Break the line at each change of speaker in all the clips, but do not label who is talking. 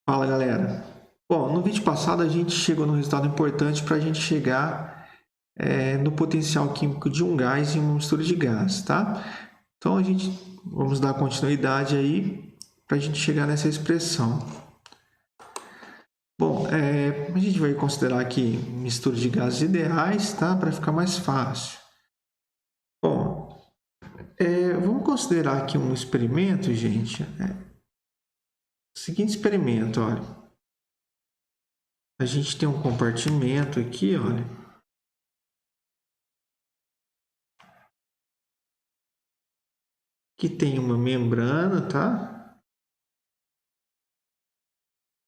Fala, galera. Bom, no vídeo passado a gente chegou num resultado importante para a gente chegar no potencial químico de um gás em uma mistura de gás, tá? Então vamos dar continuidade aí para a gente chegar nessa expressão. Bom, a gente vai considerar aqui mistura de gases ideais, tá? Para ficar mais fácil. Bom, vamos considerar aqui um experimento, gente. Seguinte experimento, olha. A gente tem um compartimento aqui, olha. Que tem uma membrana, tá?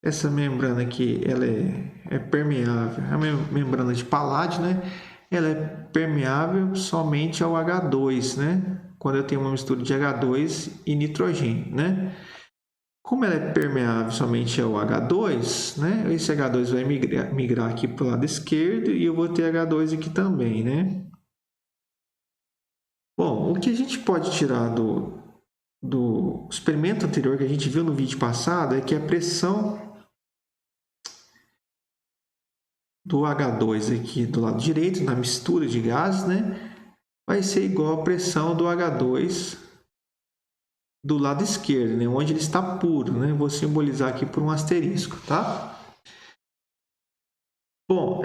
Essa membrana aqui, ela é permeável, é uma membrana de paládio, né? Ela é permeável somente ao H2, né? Quando eu tenho uma mistura de H2 e nitrogênio, né? Como ela é permeável somente ao H2, né? Esse H2 vai migrar aqui para o lado esquerdo e eu vou ter H2 aqui também, né? Bom, o que a gente pode tirar do experimento anterior que a gente viu no vídeo passado é que a pressão do H2 aqui do lado direito, na mistura de gases, né, vai ser igual à pressão do H2 do lado esquerdo, né, onde ele está puro, né? Vou simbolizar aqui por um asterisco, tá? Bom,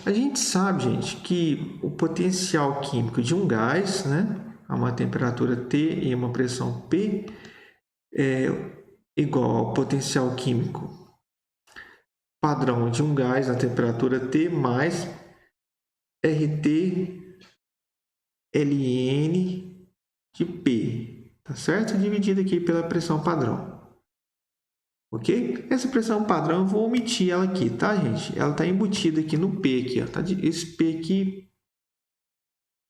a gente sabe, gente, que o potencial químico de um gás, né, a uma temperatura T e uma pressão P, é igual ao potencial químico padrão de um gás na temperatura T mais RT ln de P, tá certo? Dividido aqui pela pressão padrão. Ok? Essa pressão padrão eu vou omitir ela aqui, tá, gente? Ela está embutida aqui no P, aqui, ó, tá? Esse P aqui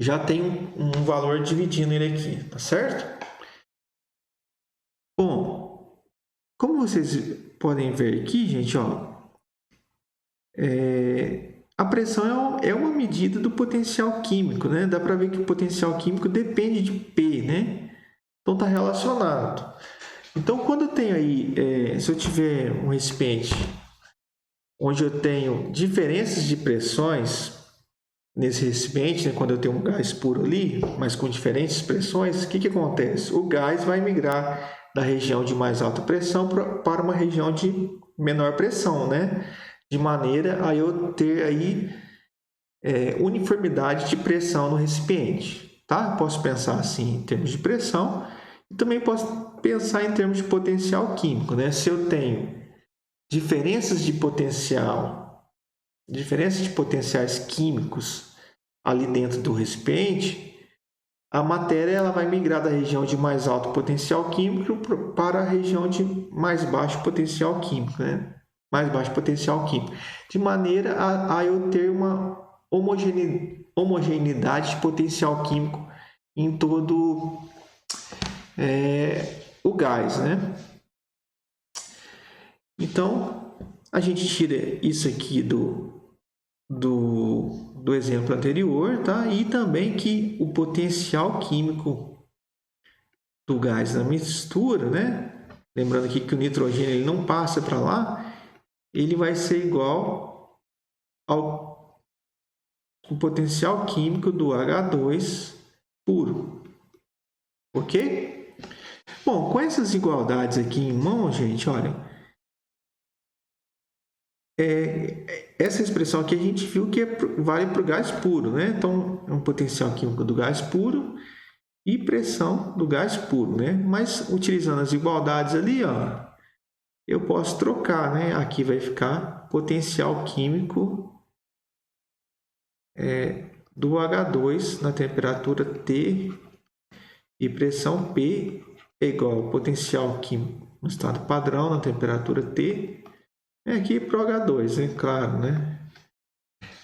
já tem um valor dividindo ele aqui, tá certo? Bom, como vocês podem ver aqui, gente, ó, a pressão é uma medida do potencial químico, né? Dá para ver que o potencial químico depende de P, né? Então está relacionado. Então, quando eu tenho aí, se eu tiver um recipiente onde eu tenho diferenças de pressões nesse recipiente, né, quando eu tenho um gás puro ali, mas com diferentes pressões, o que acontece? O gás vai migrar da região de mais alta pressão para uma região de menor pressão, né? De maneira a eu ter aí uniformidade de pressão no recipiente, tá? Posso pensar assim em termos de pressão e também posso pensar em termos de potencial químico, né? Se eu tenho diferenças de potenciais químicos ali dentro do recipiente, a matéria ela vai migrar da região de mais alto potencial químico para a região de mais baixo potencial químico, né? Mais baixo potencial químico, de maneira a eu ter uma homogeneidade de potencial químico em todo o gás, né? Então, a gente tira isso aqui do exemplo anterior, tá? E também que o potencial químico do gás na mistura, né? Lembrando aqui que o nitrogênio ele não passa para lá, ele vai ser igual ao potencial químico do H2 puro, ok? Bom, com essas igualdades aqui em mão, gente, olha, essa expressão aqui a gente viu que vale para o gás puro, né? Então, é um potencial químico do gás puro e pressão do gás puro, né? Mas utilizando as igualdades ali, ó, eu posso trocar, né? Aqui vai ficar potencial químico do H2 na temperatura T e pressão P é igual ao potencial químico no estado padrão na temperatura T aqui para o H2, né? Claro, né?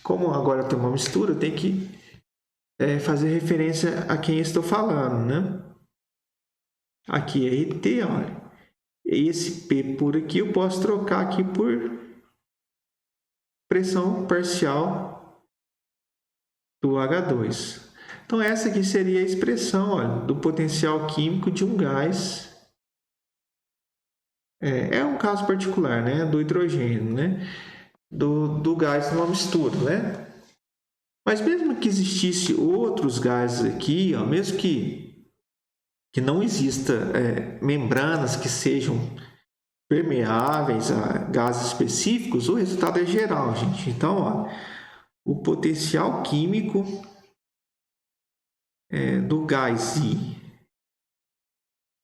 Como agora tem uma mistura, tem que fazer referência a quem estou falando, né? Aqui é RT, olha. Esse P por aqui eu posso trocar aqui por pressão parcial do H2. Então, essa aqui seria a expressão, olha, do potencial químico de um gás É um caso particular, né? Do hidrogênio, né? Do gás numa mistura, né? Mas mesmo que existisse outros gases aqui, ó, mesmo que não exista membranas que sejam permeáveis a gases específicos, o resultado é geral, gente. Então, ó, o potencial químico do gás I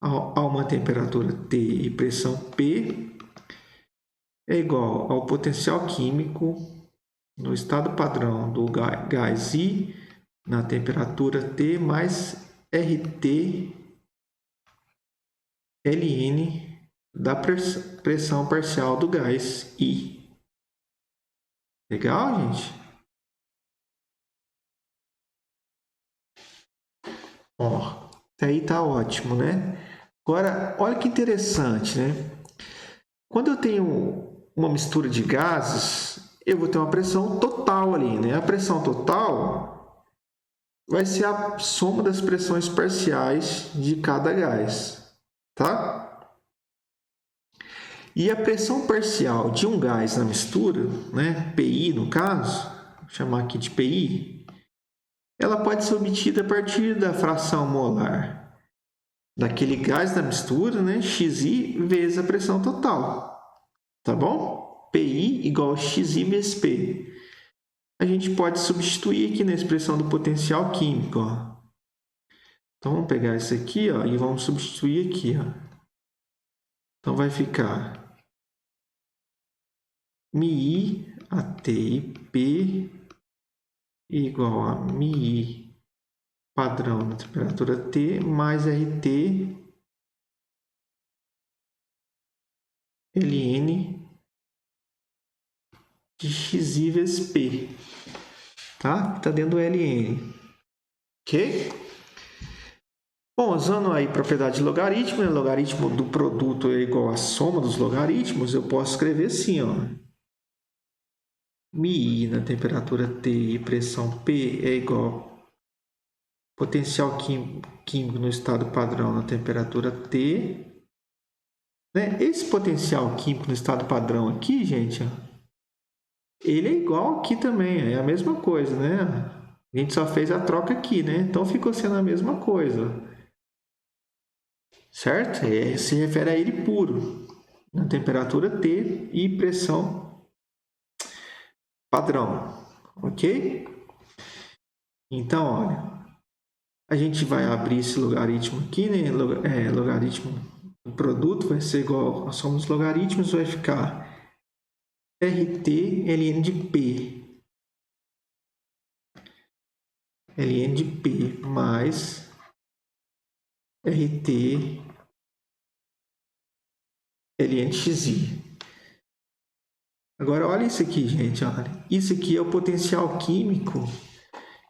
a uma temperatura T e pressão P é igual ao potencial químico no estado padrão do gás I na temperatura T mais RT ln da pressão parcial do gás I. Legal, gente? Ó, até aí tá ótimo, né? Agora, olha que interessante, né? Quando eu tenho uma mistura de gases, eu vou ter uma pressão total ali, né? A pressão total vai ser a soma das pressões parciais de cada gás, tá? E a pressão parcial de um gás na mistura, né, PI no caso, vou chamar aqui de PI, ela pode ser obtida a partir da fração molar daquele gás da mistura, né, XI vezes a pressão total, tá bom? PI igual a XI vezes P. A gente pode substituir aqui na expressão do potencial químico, ó. Então, vamos pegar isso aqui, ó, e vamos substituir aqui, ó. Então, vai ficar MI a T e P igual a MI padrão na temperatura T mais RT ln de XI vezes P, tá? Tá dentro do ln, ok? Bom, usando aí propriedade de logaritmo, né? Logaritmo do produto é igual à soma dos logaritmos, eu posso escrever assim, ó. MI na temperatura T e pressão P é igual a potencial químico no estado padrão na temperatura T. Né? Esse potencial químico no estado padrão aqui, gente, ó, ele é igual aqui também, é a mesma coisa, né? A gente só fez a troca aqui, né? Então ficou sendo a mesma coisa, certo? Se refere a ele puro, na temperatura T e pressão padrão, ok? Então, olha, a gente vai abrir esse logaritmo aqui, né? Logaritmo do produto vai ser igual a soma dos logaritmos, vai ficar RT ln de P. ln de P mais RT ln de XI. Agora, olha isso aqui, gente. Olha. Isso aqui é o potencial químico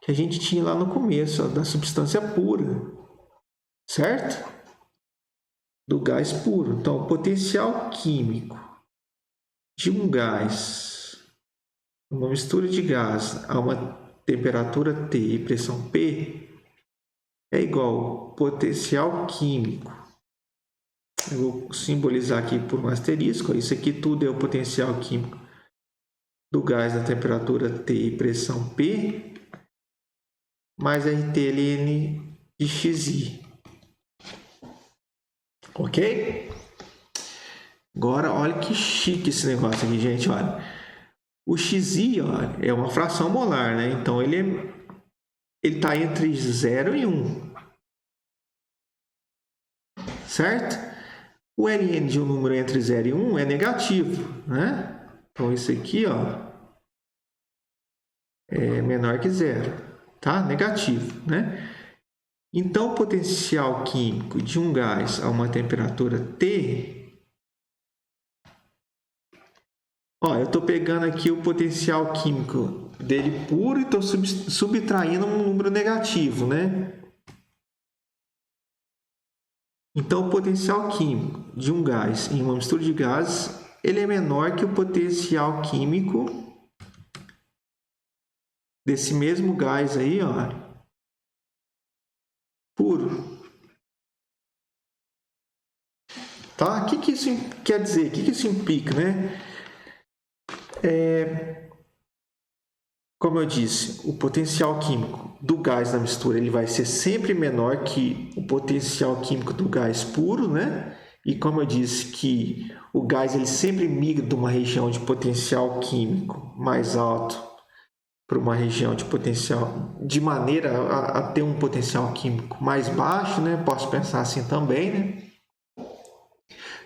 que a gente tinha lá no começo, ó, da substância pura, certo? Do gás puro. Então, o potencial químico de um gás, uma mistura de gás a uma temperatura T e pressão P, é igual ao potencial químico. Eu vou simbolizar aqui por um asterisco. Isso aqui tudo é o potencial químico do gás na temperatura T e pressão P, mais RT ln de XI. Ok? Agora, olha que chique esse negócio aqui, gente. Olha. O XI, olha, é uma fração molar, né? Então, ele está entre 0 e 1. Certo? O ln de um número entre 0 e 1 é negativo, né? Então, isso aqui, ó, é menor que 0, tá? Negativo, né? Então, o potencial químico de um gás a uma temperatura T... Ó, eu estou pegando aqui o potencial químico dele puro e estou subtraindo um número negativo, né? Então, o potencial químico de um gás em uma mistura de gases, ele é menor que o potencial químico desse mesmo gás aí, ó, puro. tá? O que isso quer dizer? O que isso implica, né? Como eu disse, o potencial químico do gás na mistura ele vai ser sempre menor que o potencial químico do gás puro, né? E como eu disse que o gás ele sempre migra de uma região de potencial químico mais alto para uma região de potencial, de maneira a ter um potencial químico mais baixo, né? Posso pensar assim também, né?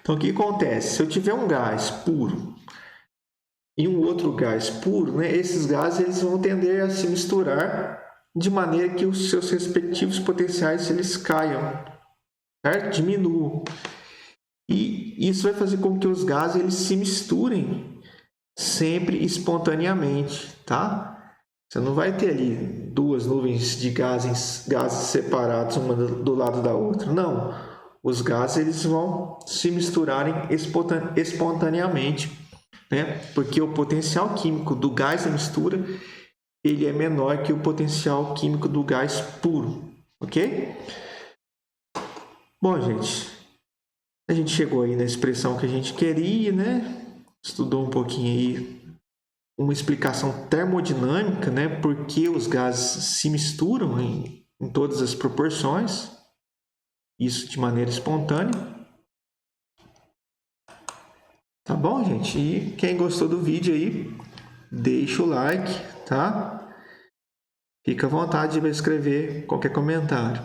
Então, o que acontece? Se eu tiver um gás puro e um outro gás puro, né, esses gases eles vão tender a se misturar de maneira que os seus respectivos potenciais eles caiam, certo? Diminuam. E isso vai fazer com que os gases eles se misturem sempre espontaneamente, tá? Você não vai ter ali duas nuvens de gases separados uma do lado da outra, não. Os gases eles vão se misturarem espontaneamente, né? Porque o potencial químico do gás da mistura ele é menor que o potencial químico do gás puro, ok? Bom, gente, a gente chegou aí na expressão que a gente queria, né? Estudou um pouquinho aí uma explicação termodinâmica, né? Por que os gases se misturam em todas as proporções, isso de maneira espontânea. Tá bom, gente? E quem gostou do vídeo aí, deixa o like, tá? Fica à vontade de escrever qualquer comentário.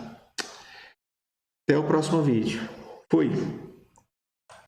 Até o próximo vídeo. Fui!